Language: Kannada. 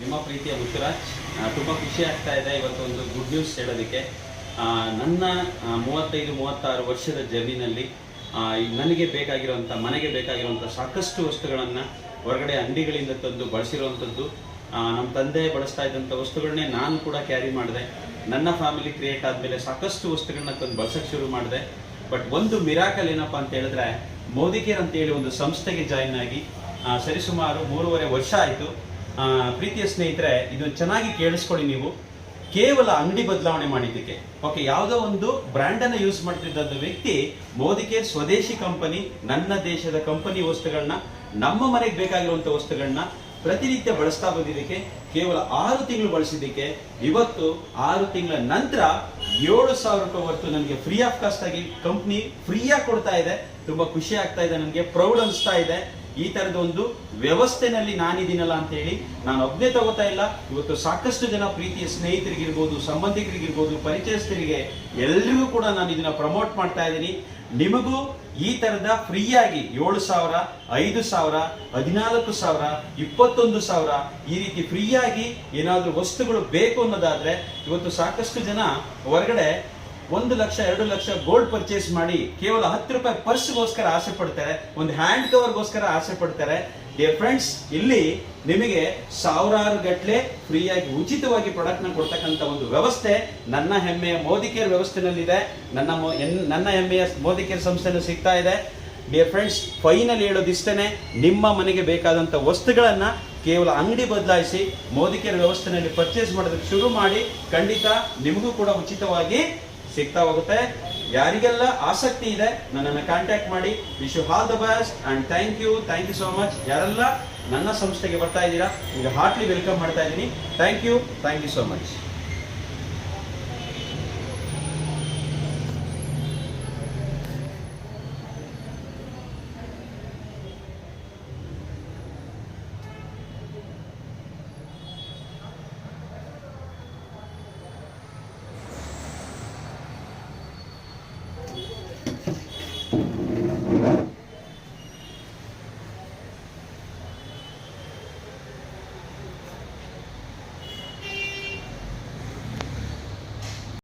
ನಿಮ್ಮ ಪ್ರೀತಿಯ ಮುತ್ತುರಾಜ್, ತುಂಬ ಖುಷಿ ಆಗ್ತಾ ಇದೆ ಇವತ್ತೊಂದು ಗುಡ್ ನ್ಯೂಸ್ ಹೇಳೋದಕ್ಕೆ. ನನ್ನ 35-36 ವರ್ಷದ ಜಮೀನಲ್ಲಿ ನನಗೆ ಬೇಕಾಗಿರುವಂಥ ಮನೆಗೆ ಬೇಕಾಗಿರುವಂಥ ಸಾಕಷ್ಟು ವಸ್ತುಗಳನ್ನು ಹೊರಗಡೆ ಅಂಗಡಿಗಳಿಂದ ತಂದು ಬಳಸಿರುವಂಥದ್ದು. ನಮ್ಮ ತಂದೆ ಬಳಸ್ತಾ ಇದ್ದಂಥ ವಸ್ತುಗಳನ್ನೇ ನಾನು ಕೂಡ ಕ್ಯಾರಿ ಮಾಡಿದೆ. ನನ್ನ ಫ್ಯಾಮಿಲಿ ಕ್ರಿಯೇಟ್ ಆದಮೇಲೆ ಸಾಕಷ್ಟು ವಸ್ತುಗಳನ್ನ ತಂದು ಬಳಸೋಕ್ಕೆ ಶುರು ಮಾಡಿದೆ. ಬಟ್ ಒಂದು ಮಿರಾಕಲ್ ಏನಪ್ಪ ಅಂತ ಹೇಳಿದ್ರೆ, ಮೋದಿಕೇರ್ ಅಂತೇಳಿ ಒಂದು ಸಂಸ್ಥೆಗೆ ಜಾಯಿನ್ ಆಗಿ ಸರಿಸುಮಾರು 3.5 ವರ್ಷ ಆಯಿತು. ಪ್ರೀತಿಯ ಸ್ನೇಹಿತರೆ, ಇದು ಚೆನ್ನಾಗಿ ಕೇಳಿಸ್ಕೊಳ್ಳಿ ನೀವು. ಕೇವಲ ಅಂಗಡಿ ಬದಲಾವಣೆ ಮಾಡಿದ್ದಕ್ಕೆ, ಓಕೆ, ಯಾವುದೋ ಒಂದು ಬ್ರ್ಯಾಂಡನ್ನು ಯೂಸ್ ಮಾಡ್ತಿದ್ದ ವ್ಯಕ್ತಿ ಮೋದಿಕೇರ್ ಸ್ವದೇಶಿ ಕಂಪನಿ, ನನ್ನ ದೇಶದ ಕಂಪನಿ ವಸ್ತುಗಳನ್ನ, ನಮ್ಮ ಮನೆಗೆ ಬೇಕಾಗಿರುವಂಥ ವಸ್ತುಗಳನ್ನ ಪ್ರತಿನಿತ್ಯ ಬಳಸ್ತಾ ಬಂದಿದ್ದಕ್ಕೆ, ಕೇವಲ 6 ತಿಂಗಳು ಬಳಸಿದ್ದಕ್ಕೆ ಇವತ್ತು 6 ತಿಂಗಳ ನಂತರ 7,000 ರೂಪಾಯಿ ಹೊರತು ನನಗೆ ಫ್ರೀ ಆಫ್ ಕಾಸ್ಟ್ ಆಗಿ ಕಂಪ್ನಿ ಫ್ರೀಯಾಗಿ ಕೊಡ್ತಾ ಇದೆ. ತುಂಬಾ ಖುಷಿ ಆಗ್ತಾ ಇದೆ, ನನಗೆ ಪ್ರೌಡ್ ಅನಿಸ್ತಾ ಇದೆ. ಈ ತರದ ಒಂದು ವ್ಯವಸ್ಥೆನಲ್ಲಿ ನಾನಿದ್ದೀನಲ್ಲ ಅಂತ ಹೇಳಿ ನಾನು ಒಬ್ಬನೇ ತಗೋತಾ ಇಲ್ಲ. ಇವತ್ತು ಸಾಕಷ್ಟು ಜನ ಪ್ರೀತಿಯ ಸ್ನೇಹಿತರಿಗಿರ್ಬೋದು, ಸಂಬಂಧಿಕರಿಗಿರ್ಬೋದು, ಪರಿಚಯಸ್ಥರಿಗೆ ಎಲ್ಲರಿಗೂ ಕೂಡ ನಾನು ಇದನ್ನ ಪ್ರಮೋಟ್ ಮಾಡ್ತಾ ಇದ್ದೀನಿ. ನಿಮಗೂ ಈ ತರದ ಫ್ರೀಯಾಗಿ 7,000, 5,000, 14,000, 21,000 ಈ ರೀತಿ ಫ್ರೀಯಾಗಿ ಏನಾದರೂ ವಸ್ತುಗಳು ಬೇಕು ಅನ್ನೋದಾದ್ರೆ, ಇವತ್ತು ಸಾಕಷ್ಟು ಜನ ಹೊರಗಡೆ 1 ಲಕ್ಷ 2 ಲಕ್ಷ ಗೋಲ್ಡ್ ಪರ್ಚೇಸ್ ಮಾಡಿ ಕೇವಲ 10 ರೂಪಾಯಿ ಪರ್ಸ್ಗೋಸ್ಕರ ಆಸೆ ಪಡ್ತಾರೆ, ಒಂದು ಹ್ಯಾಂಡ್ ಕವರ್ಗೋಸ್ಕರ ಆಸೆ ಪಡ್ತಾರೆ. ಡಿಯರ್ ಫ್ರೆಂಡ್ಸ್, ಇಲ್ಲಿ ನಿಮಗೆ ಸಾವಿರಾರು ಗಟ್ಟಲೆ ಫ್ರೀಯಾಗಿ ಉಚಿತವಾಗಿ ಪ್ರಾಡಕ್ಟ್ನ ಕೊಡ್ತಕ್ಕಂಥ ಒಂದು ವ್ಯವಸ್ಥೆ ನನ್ನ ಹೆಮ್ಮೆಯ ಮೋದಿಕೇರ್ ವ್ಯವಸ್ಥೆನಲ್ಲಿದೆ. ನನ್ನ ಹೆಮ್ಮೆಯ ಮೋದಿಕೇರ್ ಸಂಸ್ಥೆನೂ ಸಿಗ್ತಾ ಇದೆ. ಡಿಯರ್ ಫ್ರೆಂಡ್ಸ್, ಫೈನಲ್ ಹೇಳೋದಿಷ್ಟೇ, ನಿಮ್ಮ ಮನೆಗೆ ಬೇಕಾದಂಥ ವಸ್ತುಗಳನ್ನು ಕೇವಲ ಅಂಗಡಿ ಬದಲಾಯಿಸಿ ಮೋದಿಕೇರ್ ವ್ಯವಸ್ಥೆನಲ್ಲಿ ಪರ್ಚೇಸ್ ಮಾಡೋದಕ್ಕೆ ಶುರು ಮಾಡಿ. ಖಂಡಿತ ನಿಮಗೂ ಕೂಡ ಉಚಿತವಾಗಿ ಸಿಗ್ತಾ ಹೋಗುತ್ತೆ. ಯಾರಿಗೆಲ್ಲ ಆಸಕ್ತಿ ಇದೆ ನನ್ನನ್ನು ಕಾಂಟ್ಯಾಕ್ಟ್ ಮಾಡಿ. Wish you all the best and thank you so much. ಯಾರೆಲ್ಲ ನನ್ನ ಸಂಸ್ಥೆಗೆ ಬರ್ತಾ ಇದ್ದೀರಾ, ಈಗ ಹಾರ್ಟ್ಲಿ ವೆಲ್ಕಮ್ ಮಾಡ್ತಾ ಇದ್ದೀನಿ. Thank you so much.